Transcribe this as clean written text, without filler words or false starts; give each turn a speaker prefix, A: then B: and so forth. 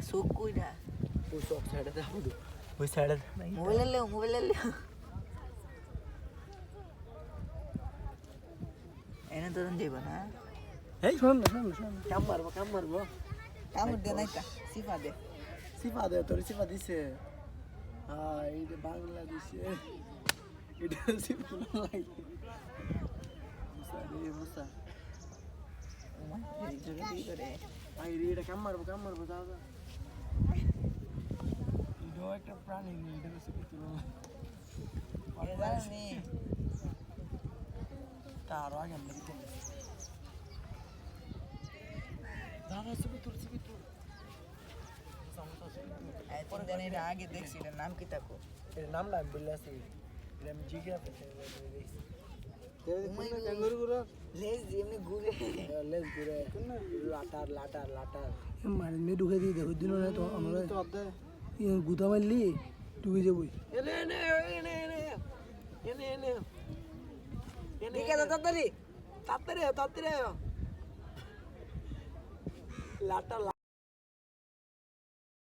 A: সুক কইরা
B: ওই সব সাইডে দাও ওই সাইডে
A: মোবাইল এনে তো দেব না
B: এই শোন কাম মারবো
A: কামড় দে নাই তা
B: সিফা দে তোর সিফা দিছে এইটা বাংলাদেশে এটা সিফা নাই মুসা এটা কাম মারবো যাও এটাও একটা প্রাণী এটা সিফা তুলো
A: জানি
B: তার আগে আমরা দিতে দাদা সিফা তুল
A: পরে জানি এটা আগে দেখছি এটার নাম কি থাকো
B: এর নামটা আমি বললে আছি এটা আমি জিজ্ঞাসা
A: লেজ এমনি ঘুরে
B: লাটার মানে মে ঢুকে দিয়ে দেখো দিন না তো আমরা গুদা মারলি ঢুকে যাবই তাড়াতাড়ি লাটার